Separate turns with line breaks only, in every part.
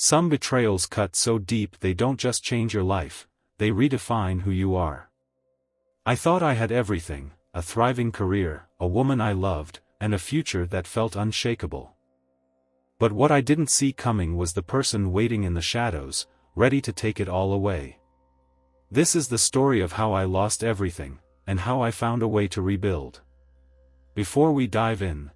Some betrayals cut so deep they don't just change your life, they redefine who you are. I thought I had everything, a thriving career, a woman I loved, and a future that felt unshakable. But what I didn't see coming was the person waiting in the shadows, ready to take it all away. This is the story of how I lost everything, and how I found a way to rebuild. Before we dive in,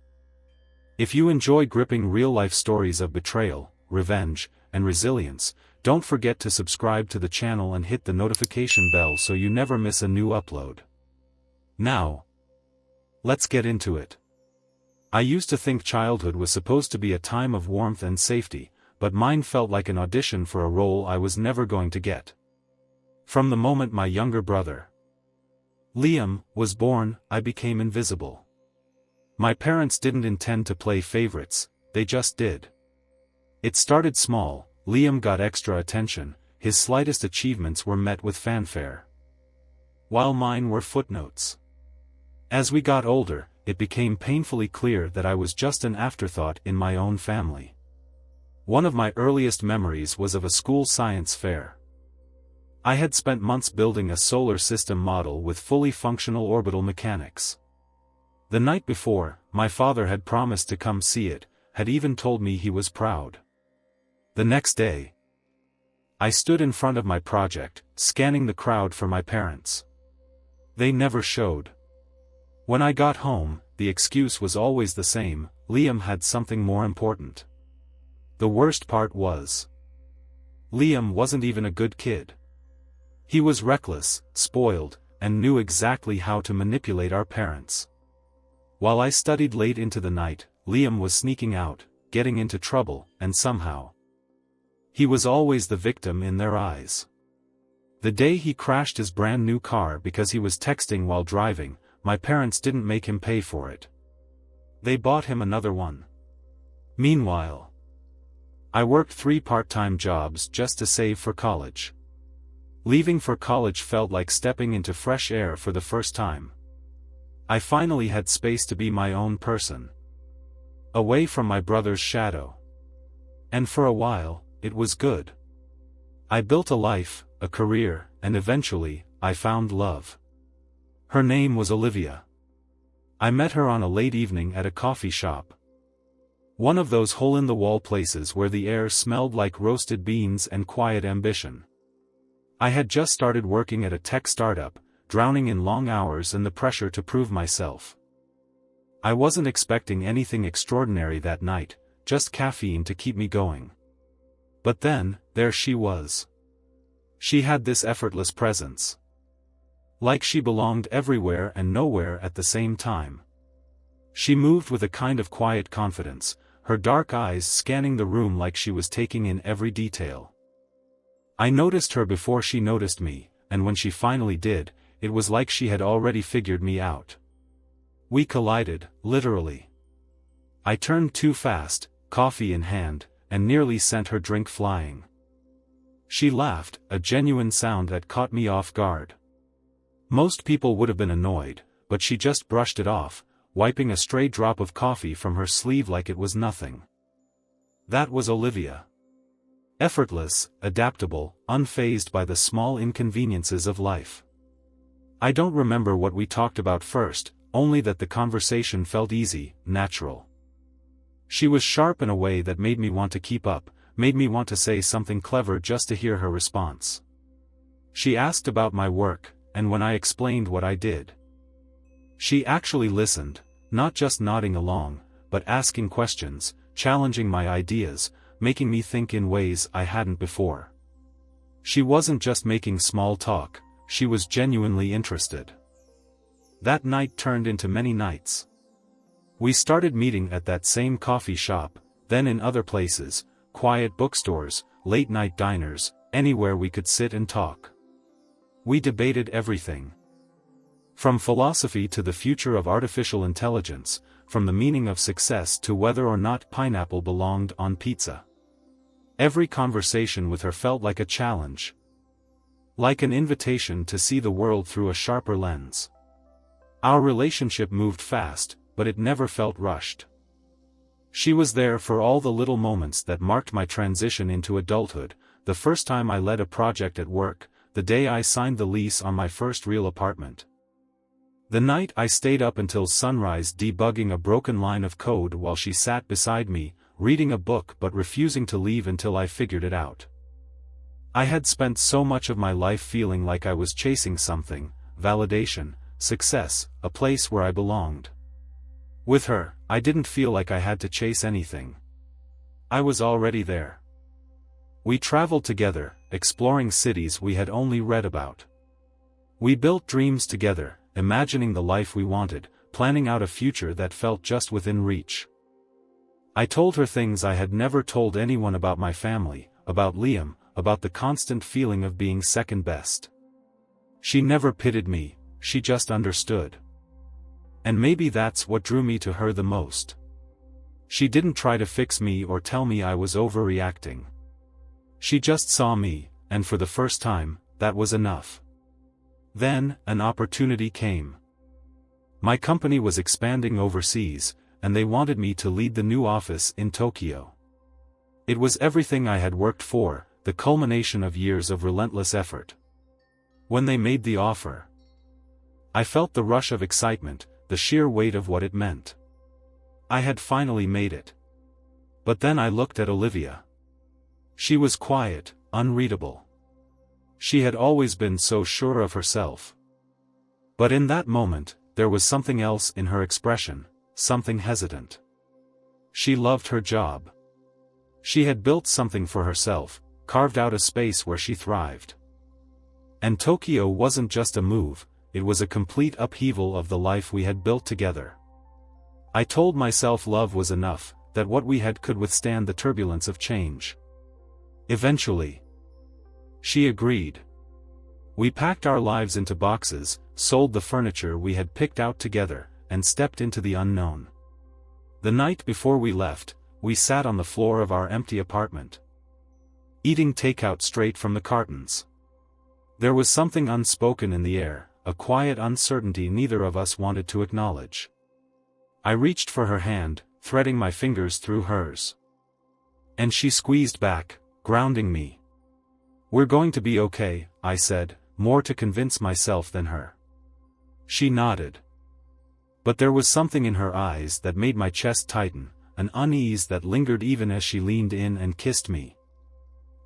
if you enjoy gripping real-life stories of betrayal, revenge, and resilience, don't forget to subscribe to the channel and hit the notification bell so you never miss a new upload. Now, let's get into it. I used to think childhood was supposed to be a time of warmth and safety, but mine felt like an audition for a role I was never going to get. From the moment my younger brother, Liam, was born, I became invisible. My parents didn't intend to play favorites, they just did. It started small. Liam got extra attention, his slightest achievements were met with fanfare, while mine were footnotes. As we got older, it became painfully clear that I was just an afterthought in my own family. One of my earliest memories was of a school science fair. I had spent months building a solar system model with fully functional orbital mechanics. The night before, my father had promised to come see it, had even told me he was proud. The next day, I stood in front of my project, scanning the crowd for my parents. They never showed. When I got home, the excuse was always the same: Liam had something more important. The worst part was, Liam wasn't even a good kid. He was reckless, spoiled, and knew exactly how to manipulate our parents. While I studied late into the night, Liam was sneaking out, getting into trouble, and somehow, he was always the victim in their eyes. The day he crashed his brand new car because he was texting while driving, my parents didn't make him pay for it. They bought him another one. Meanwhile, I worked 3 part-time jobs just to save for college. Leaving for college felt like stepping into fresh air for the first time. I finally had space to be my own person, away from my brother's shadow. And for a while, it was good. I built a life, a career, and eventually, I found love. Her name was Olivia. I met her on a late evening at a coffee shop. One of those hole-in-the-wall places where the air smelled like roasted beans and quiet ambition. I had just started working at a tech startup, drowning in long hours and the pressure to prove myself. I wasn't expecting anything extraordinary that night, just caffeine to keep me going. But then, there she was. She had this effortless presence. Like she belonged everywhere and nowhere at the same time. She moved with a kind of quiet confidence, her dark eyes scanning the room like she was taking in every detail. I noticed her before she noticed me, and when she finally did, it was like she had already figured me out. We collided, literally. I turned too fast, coffee in hand, and nearly sent her drink flying. She laughed, a genuine sound that caught me off guard. Most people would have been annoyed, but she just brushed it off, wiping a stray drop of coffee from her sleeve like it was nothing. That was Olivia. Effortless, adaptable, unfazed by the small inconveniences of life. I don't remember what we talked about first, only that the conversation felt easy, natural. She was sharp in a way that made me want to keep up, made me want to say something clever just to hear her response. She asked about my work, and when I explained what I did, she actually listened, not just nodding along, but asking questions, challenging my ideas, making me think in ways I hadn't before. She wasn't just making small talk, she was genuinely interested. That night turned into many nights. We started meeting at that same coffee shop, then in other places, quiet bookstores, late-night diners, anywhere we could sit and talk. We debated everything. From philosophy to the future of artificial intelligence, from the meaning of success to whether or not pineapple belonged on pizza. Every conversation with her felt like a challenge. Like an invitation to see the world through a sharper lens. Our relationship moved fast, but it never felt rushed. She was there for all the little moments that marked my transition into adulthood, the first time I led a project at work, the day I signed the lease on my first real apartment. The night I stayed up until sunrise debugging a broken line of code while she sat beside me, reading a book but refusing to leave until I figured it out. I had spent so much of my life feeling like I was chasing something, validation, success, a place where I belonged. With her, I didn't feel like I had to chase anything. I was already there. We traveled together, exploring cities we had only read about. We built dreams together, imagining the life we wanted, planning out a future that felt just within reach. I told her things I had never told anyone about my family, about Liam, about the constant feeling of being second best. She never pitied me, she just understood. And maybe that's what drew me to her the most. She didn't try to fix me or tell me I was overreacting. She just saw me, and for the first time, that was enough. Then, an opportunity came. My company was expanding overseas, and they wanted me to lead the new office in Tokyo. It was everything I had worked for, the culmination of years of relentless effort. When they made the offer, I felt the rush of excitement, the sheer weight of what it meant. I had finally made it. But then I looked at Olivia. She was quiet, unreadable. She had always been so sure of herself. But in that moment, there was something else in her expression, something hesitant. She loved her job. She had built something for herself, carved out a space where she thrived. And Tokyo wasn't just a move, it was a complete upheaval of the life we had built together. I told myself love was enough, that what we had could withstand the turbulence of change. Eventually, she agreed. We packed our lives into boxes, sold the furniture we had picked out together, and stepped into the unknown. The night before we left, we sat on the floor of our empty apartment, eating takeout straight from the cartons. There was something unspoken in the air, a quiet uncertainty neither of us wanted to acknowledge. I reached for her hand, threading my fingers through hers. And she squeezed back, grounding me. "We're going to be okay," I said, more to convince myself than her. She nodded. But there was something in her eyes that made my chest tighten, an unease that lingered even as she leaned in and kissed me.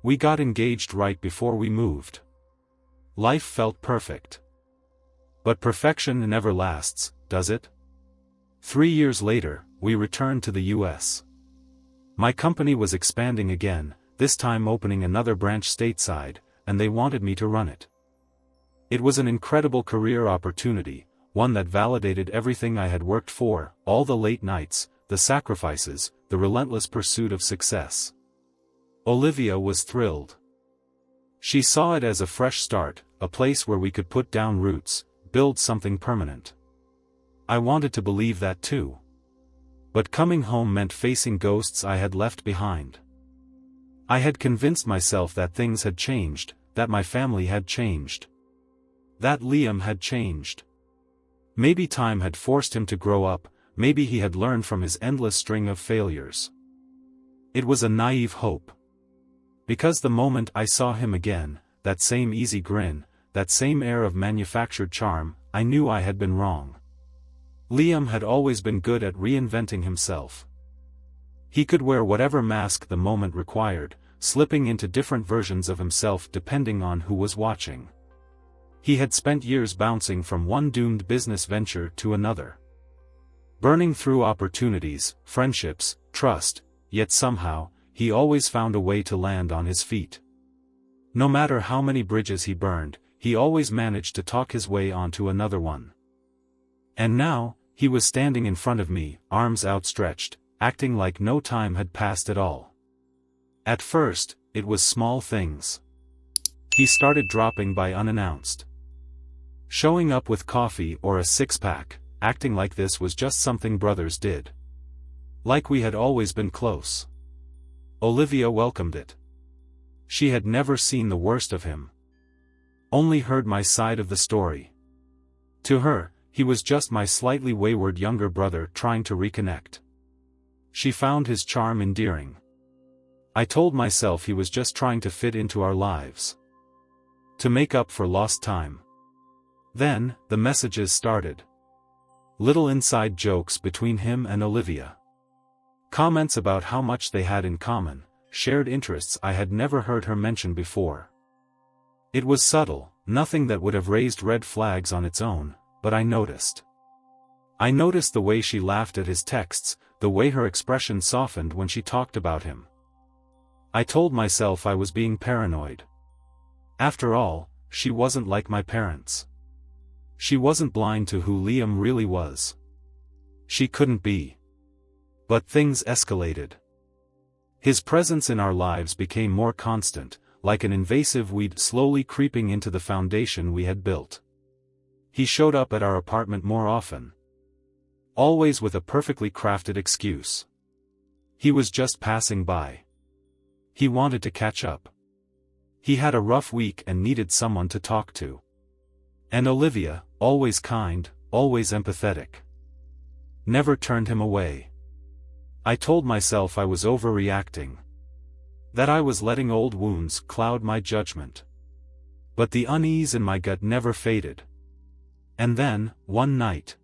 We got engaged right before we moved. Life felt perfect. But perfection never lasts, does it? 3 years later, we returned to the US. My company was expanding again, this time opening another branch stateside, and they wanted me to run it. It was an incredible career opportunity, one that validated everything I had worked for, all the late nights, the sacrifices, the relentless pursuit of success. Olivia was thrilled. She saw it as a fresh start, a place where we could put down roots, build something permanent. I wanted to believe that too. But coming home meant facing ghosts I had left behind. I had convinced myself that things had changed, that my family had changed. That Liam had changed. Maybe time had forced him to grow up, maybe he had learned from his endless string of failures. It was a naive hope. Because the moment I saw him again, that same easy grin, that same air of manufactured charm, I knew I had been wrong. Liam had always been good at reinventing himself. He could wear whatever mask the moment required, slipping into different versions of himself depending on who was watching. He had spent years bouncing from one doomed business venture to another, burning through opportunities, friendships, trust, yet somehow, he always found a way to land on his feet. No matter how many bridges he burned, he always managed to talk his way onto another one. And now, he was standing in front of me, arms outstretched, acting like no time had passed at all. At first, it was small things. He started dropping by unannounced. Showing up with coffee or a six-pack, acting like this was just something brothers did. Like we had always been close. Olivia welcomed it. She had never seen the worst of him. Only heard my side of the story. To her, he was just my slightly wayward younger brother trying to reconnect. She found his charm endearing. I told myself he was just trying to fit into our lives, to make up for lost time. Then, the messages started. Little inside jokes between him and Olivia. Comments about how much they had in common, shared interests I had never heard her mention before. It was subtle, nothing that would have raised red flags on its own, but I noticed. I noticed the way she laughed at his texts, the way her expression softened when she talked about him. I told myself I was being paranoid. After all, she wasn't like my parents. She wasn't blind to who Liam really was. She couldn't be. But things escalated. His presence in our lives became more constant, like an invasive weed slowly creeping into the foundation we had built. He showed up at our apartment more often. Always with a perfectly crafted excuse. He was just passing by. He wanted to catch up. He had a rough week and needed someone to talk to. And Olivia, always kind, always empathetic, never turned him away. I told myself I was overreacting. That I was letting old wounds cloud my judgment. But the unease in my gut never faded. And then, one night,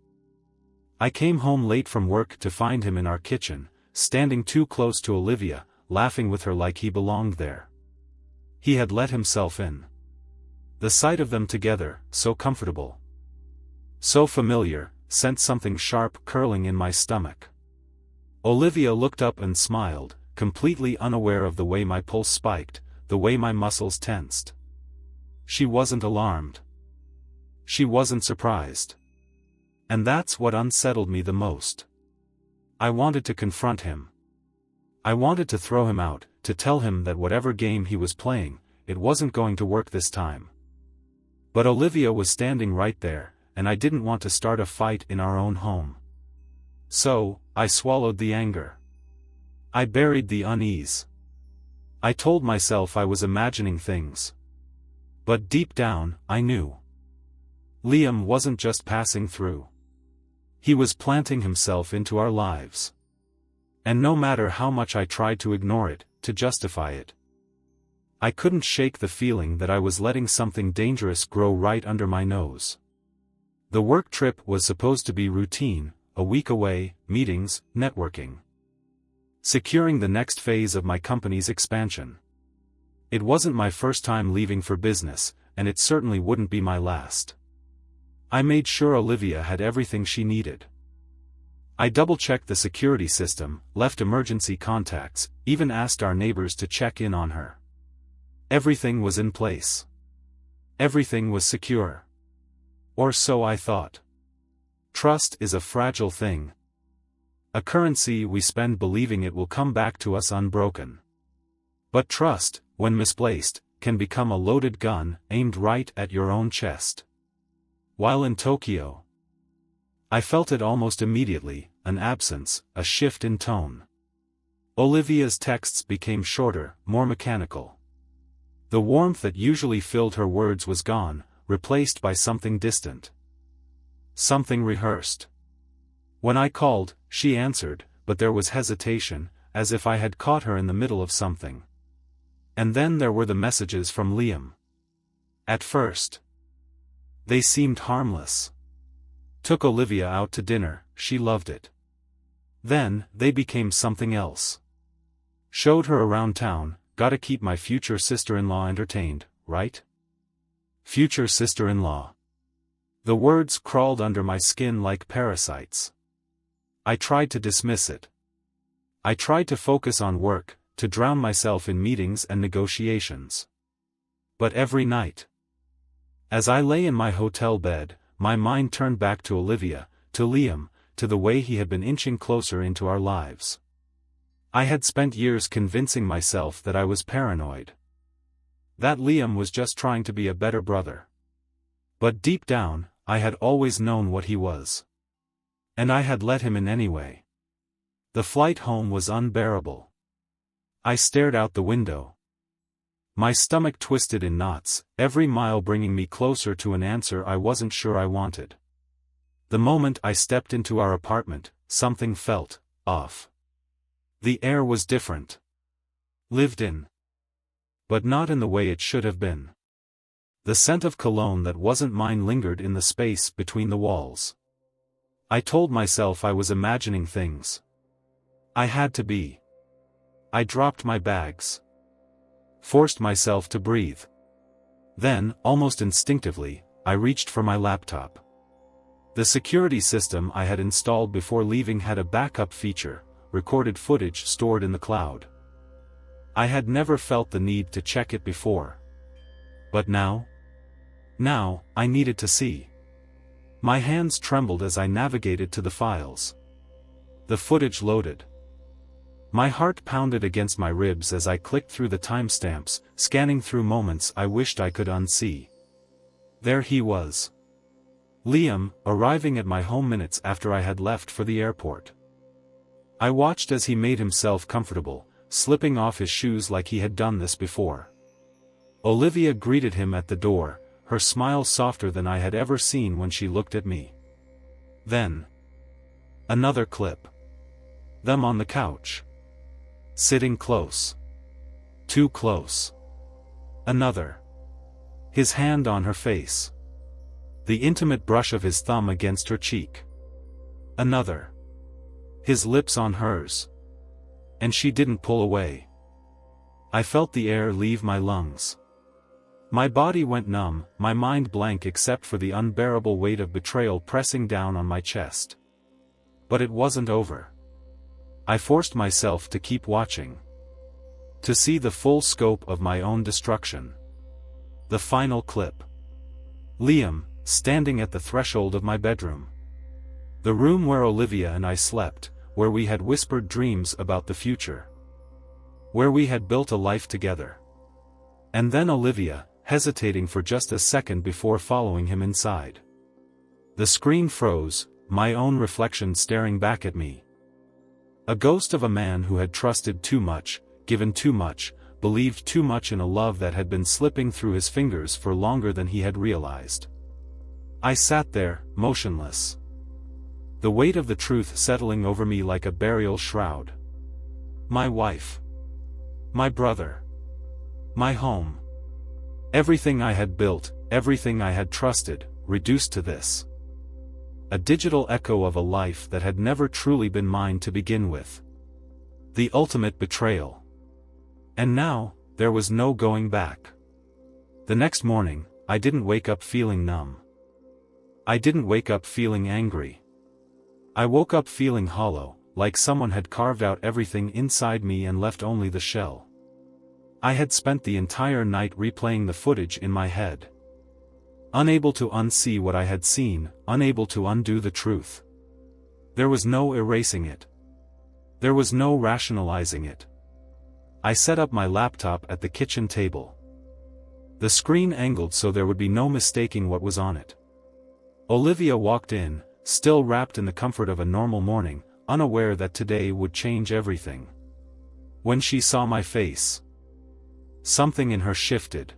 I came home late from work to find him in our kitchen, standing too close to Olivia, laughing with her like he belonged there. He had let himself in. The sight of them together, so comfortable, so familiar, sent something sharp curling in my stomach. Olivia looked up and smiled, completely unaware of the way my pulse spiked, the way my muscles tensed. She wasn't alarmed. She wasn't surprised. And that's what unsettled me the most. I wanted to confront him. I wanted to throw him out, to tell him that whatever game he was playing, it wasn't going to work this time. But Olivia was standing right there, and I didn't want to start a fight in our own home. So, I swallowed the anger. I buried the unease. I told myself I was imagining things. But deep down, I knew. Liam wasn't just passing through. He was planting himself into our lives. And no matter how much I tried to ignore it, to justify it, I couldn't shake the feeling that I was letting something dangerous grow right under my nose. The work trip was supposed to be routine, a week away, meetings, networking. Securing the next phase of my company's expansion. It wasn't my first time leaving for business, and it certainly wouldn't be my last. I made sure Olivia had everything she needed. I double-checked the security system, left emergency contacts, even asked our neighbors to check in on her. Everything was in place. Everything was secure. Or so I thought. Trust is a fragile thing. A currency we spend believing it will come back to us unbroken. But trust, when misplaced, can become a loaded gun aimed right at your own chest. While in Tokyo, I felt it almost immediately, an absence, a shift in tone. Olivia's texts became shorter, more mechanical. The warmth that usually filled her words was gone, replaced by something distant. Something rehearsed. When I called, she answered, but there was hesitation, as if I had caught her in the middle of something. And then there were the messages from Liam. At first, they seemed harmless. Took Olivia out to dinner, she loved it. Then, they became something else. Showed her around town, gotta keep my future sister-in-law entertained, right? Future sister-in-law. The words crawled under my skin like parasites. I tried to dismiss it. I tried to focus on work, to drown myself in meetings and negotiations. But every night, as I lay in my hotel bed, my mind turned back to Olivia, to Liam, to the way he had been inching closer into our lives. I had spent years convincing myself that I was paranoid. That Liam was just trying to be a better brother. But deep down, I had always known what he was. And I had let him in anyway. The flight home was unbearable. I stared out the window. My stomach twisted in knots, every mile bringing me closer to an answer I wasn't sure I wanted. The moment I stepped into our apartment, something felt off. The air was different. Lived in. But not in the way it should have been. The scent of cologne that wasn't mine lingered in the space between the walls. I told myself I was imagining things. I had to be. I dropped my bags. Forced myself to breathe. Then, almost instinctively, I reached for my laptop. The security system I had installed before leaving had a backup feature, recorded footage stored in the cloud. I had never felt the need to check it before. But now? Now, I needed to see. My hands trembled as I navigated to the files. The footage loaded. My heart pounded against my ribs as I clicked through the timestamps, scanning through moments I wished I could unsee. There he was. Liam, arriving at my home minutes after I had left for the airport. I watched as he made himself comfortable, slipping off his shoes like he had done this before. Olivia greeted him at the door, her smile softer than I had ever seen when she looked at me. Then. Another clip. Them on the couch. Sitting close. Too close. Another. His hand on her face. The intimate brush of his thumb against her cheek. Another. His lips on hers. And she didn't pull away. I felt the air leave my lungs. My body went numb, my mind blank except for the unbearable weight of betrayal pressing down on my chest. But it wasn't over. I forced myself to keep watching. To see the full scope of my own destruction. The final clip. Liam, standing at the threshold of my bedroom. The room where Olivia and I slept, where we had whispered dreams about the future. Where we had built a life together. And then Olivia, hesitating for just a second before following him inside. The screen froze, my own reflection staring back at me. A ghost of a man who had trusted too much, given too much, believed too much in a love that had been slipping through his fingers for longer than he had realized. I sat there, motionless. The weight of the truth settling over me like a burial shroud. My wife. My brother. My home. Everything I had built, everything I had trusted, reduced to this. A digital echo of a life that had never truly been mine to begin with. The ultimate betrayal. And now, there was no going back. The next morning, I didn't wake up feeling numb. I didn't wake up feeling angry. I woke up feeling hollow, like someone had carved out everything inside me and left only the shell. I had spent the entire night replaying the footage in my head. Unable to unsee what I had seen, unable to undo the truth. There was no erasing it. There was no rationalizing it. I set up my laptop at the kitchen table. The screen angled so there would be no mistaking what was on it. Olivia walked in, still wrapped in the comfort of a normal morning, unaware that today would change everything. When she saw my face, something in her shifted.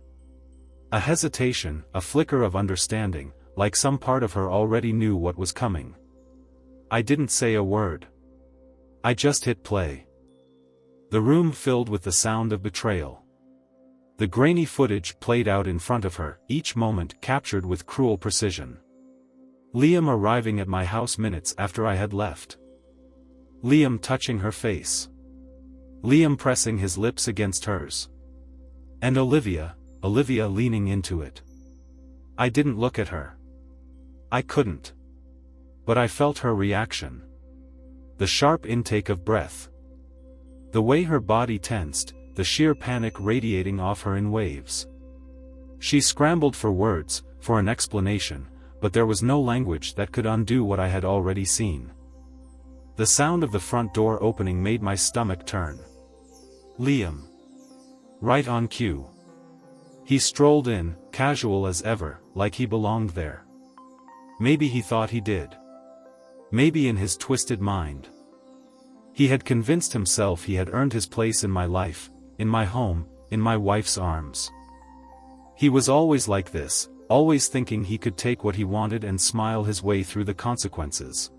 A hesitation, a flicker of understanding, like some part of her already knew what was coming. I didn't say a word. I just hit play. The room filled with the sound of betrayal. The grainy footage played out in front of her, each moment captured with cruel precision. Liam arriving at my house minutes after I had left. Liam touching her face. Liam pressing his lips against hers. And Olivia leaning into it. I didn't look at her. I couldn't. But I felt her reaction. The sharp intake of breath. The way her body tensed, the sheer panic radiating off her in waves. She scrambled for words, for an explanation, but there was no language that could undo what I had already seen. The sound of the front door opening made my stomach turn. Liam. Right on cue. He strolled in, casual as ever, like he belonged there. Maybe he thought he did. Maybe in his twisted mind. He had convinced himself he had earned his place in my life, in my home, in my wife's arms. He was always like this, always thinking he could take what he wanted and smile his way through the consequences.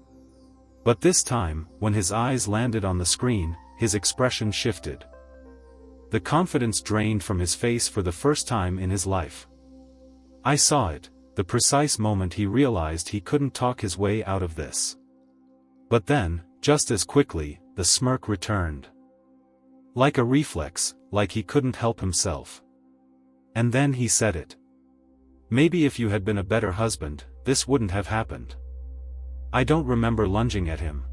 But this time, when his eyes landed on the screen, his expression shifted. The confidence drained from his face for the first time in his life. I saw it, the precise moment he realized he couldn't talk his way out of this. But then, just as quickly, the smirk returned. Like a reflex, like he couldn't help himself. And then he said it. Maybe if you had been a better husband, this wouldn't have happened. I don't remember lunging at him.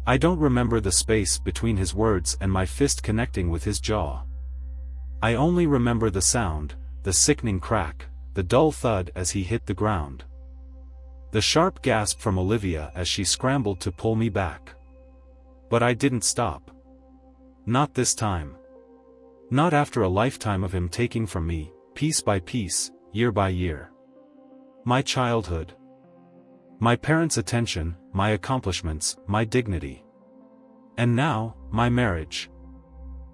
I don't remember the space between his words and my fist connecting with his jaw. I only remember the sound, the sickening crack, the dull thud as he hit the ground. The sharp gasp from Olivia as she scrambled to pull me back. But I didn't stop. Not this time. Not after a lifetime of him taking from me, piece by piece, year by year. My childhood. My parents' attention, my accomplishments, my dignity. And now, my marriage.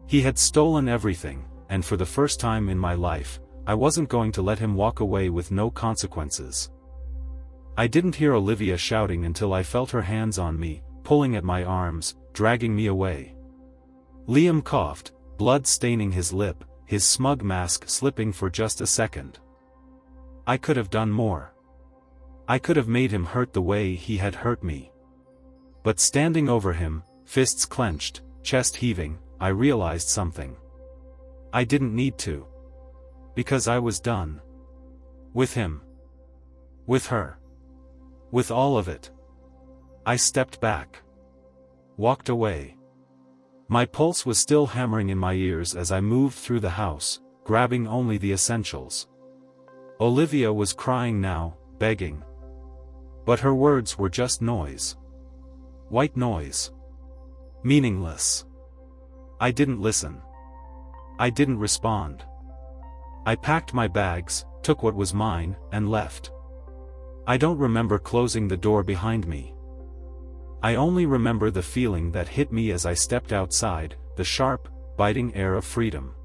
He had stolen everything, and for the first time in my life, I wasn't going to let him walk away with no consequences. I didn't hear Olivia shouting until I felt her hands on me, pulling at my arms, dragging me away. Liam coughed, blood staining his lip, his smug mask slipping for just a second. I could have done more. I could have made him hurt the way he had hurt me. But standing over him, fists clenched, chest heaving, I realized something. I didn't need to. Because I was done. With him. With her. With all of it. I stepped back. Walked away. My pulse was still hammering in my ears as I moved through the house, grabbing only the essentials. Olivia was crying now, begging. But her words were just noise. White noise. Meaningless. I didn't listen. I didn't respond. I packed my bags, took what was mine, and left. I don't remember closing the door behind me. I only remember the feeling that hit me as I stepped outside, the sharp, biting air of freedom.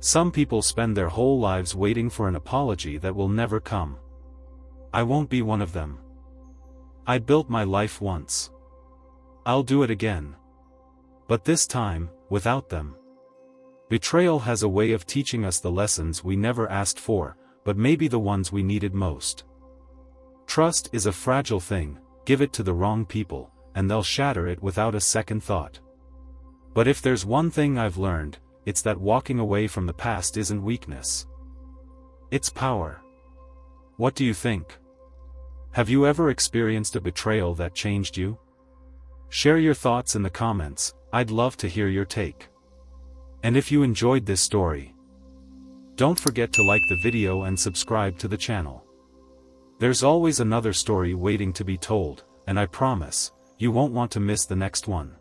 Some people spend their whole lives waiting for an apology that will never come. I won't be one of them. I built my life once. I'll do it again. But this time, without them. Betrayal has a way of teaching us the lessons we never asked for, but maybe the ones we needed most. Trust is a fragile thing, give it to the wrong people, and they'll shatter it without a second thought. But if there's one thing I've learned, it's that walking away from the past isn't weakness. It's power. What do you think? Have you ever experienced a betrayal that changed you? Share your thoughts in the comments, I'd love to hear your take. And if you enjoyed this story, don't forget to like the video and subscribe to the channel. There's always another story waiting to be told, and I promise, you won't want to miss the next one.